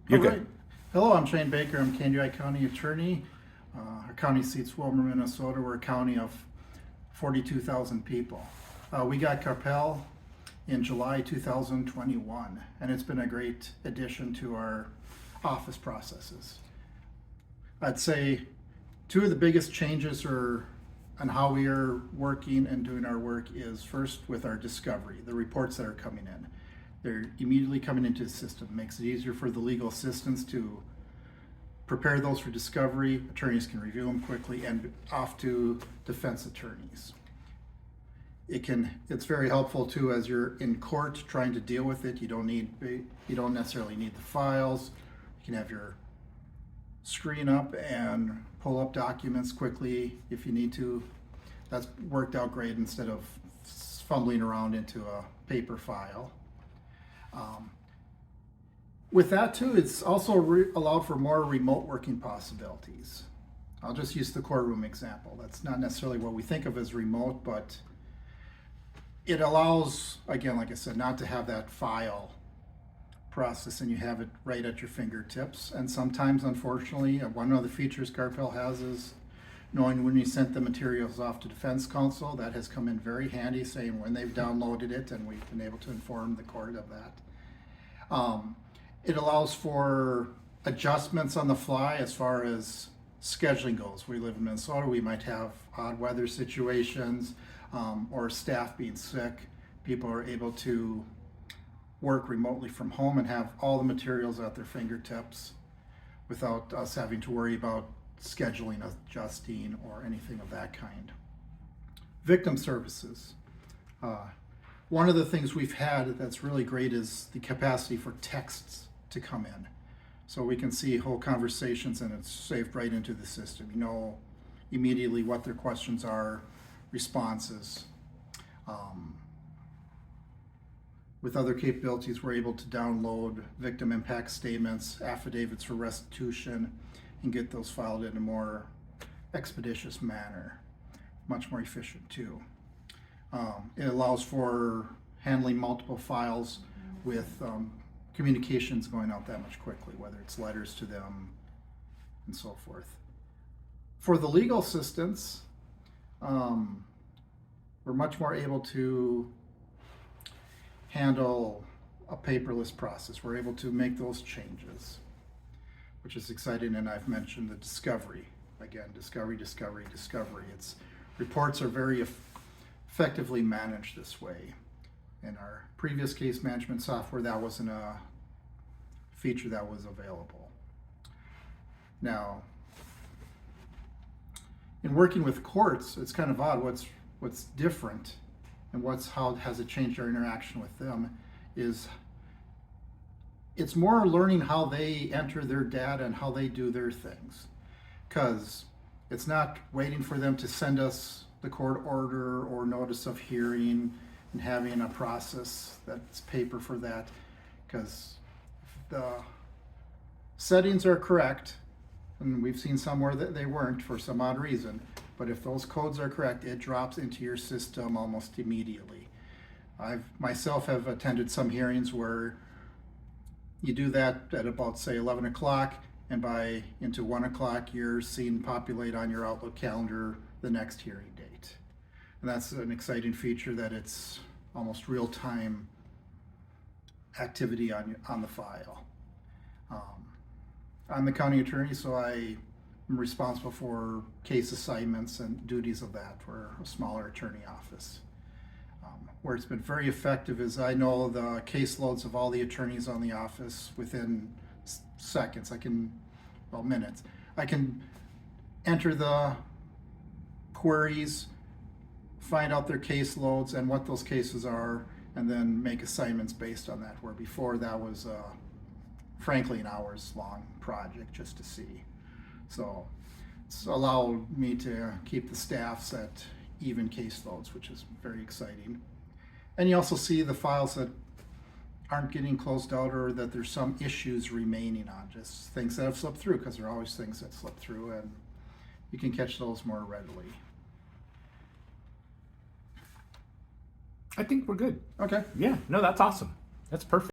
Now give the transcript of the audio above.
You're All good. right. Hello, I'm Shane Baker. I'm Kandiyohi County Attorney. Our county seat's Wilmer, Minnesota. We're a county of 42,000 people. We got Carpel in July 2021, and it's been a great addition to our office processes. I'd say two of the biggest changes are on how we are working and doing our work is first with our discovery, the reports that are coming in. They're immediately coming into the system. It makes it easier for the legal assistants to prepare those for discovery. Attorneys can review them quickly and off to defense attorneys. It's very helpful too as you're in court trying to deal with it. You don't necessarily need the files. You can have your screen up and pull up documents quickly if you need to. That's worked out great instead of fumbling around into a paper file. With that too, it's also allowed for more remote working possibilities. I'll just use the courtroom example. That's not necessarily what we think of as remote, but it allows, again, like I said, not to have that file process and you have it right at your fingertips. And sometimes, unfortunately, one of the features Carpel has is knowing when you sent the materials off to defense counsel. That has come in very handy, saying when they've downloaded it, and we've been able to inform the court of that. It allows for adjustments on the fly as far as scheduling goes. We live in Minnesota, we might have odd weather situations or staff being sick. People are able to work remotely from home and have all the materials at their fingertips without us having to worry about scheduling, adjusting, or anything of that kind. Victim services. One of the things we've had that's really great is the capacity for texts to come in. So we can see whole conversations and it's saved right into the system. You know immediately what their questions are, responses. With other capabilities, we're able to download victim impact statements, affidavits for restitution, and get those filed in a more expeditious manner. Much more efficient too. It allows for handling multiple files with communications going out that much quickly, whether it's letters to them and so forth. For the legal assistants, we're much more able to handle a paperless process. We're able to make those changes, which is exciting. And I've mentioned the discovery. Again, discovery. It's reports are very effectively managed this way. In our previous case management software, that wasn't a feature that was available. Now, in working with courts, it's kind of odd. What's different and how has it changed our interaction with them is it's more learning how they enter their data and how they do their things. Because it's not waiting for them to send us the court order or notice of hearing and having a process that's paper for that. Because the settings are correct, and we've seen somewhere that they weren't for some odd reason, but if those codes are correct, it drops into your system almost immediately. I myself have attended some hearings where you do that at about, say, 11 o'clock, and by into 1 o'clock, you're seeing populate on your Outlook calendar the next hearing date. And that's an exciting feature, that it's almost real-time activity on the file. I'm the county attorney, so I am responsible for case assignments and duties of that for a smaller attorney office. Where it's been very effective is I know the caseloads of all the attorneys on the office within seconds. Minutes. I can enter the queries, find out their caseloads and what those cases are, and then make assignments based on that, where before that was frankly an hours long project just to see. So it's allowed me to keep the staffs at even caseloads, which is very exciting. And you also see the files that aren't getting closed out or that there's some issues remaining on, just things that have slipped through, because there are always things that slip through, and you can catch those more readily. I think we're good. Okay. Yeah, no, that's awesome. That's perfect.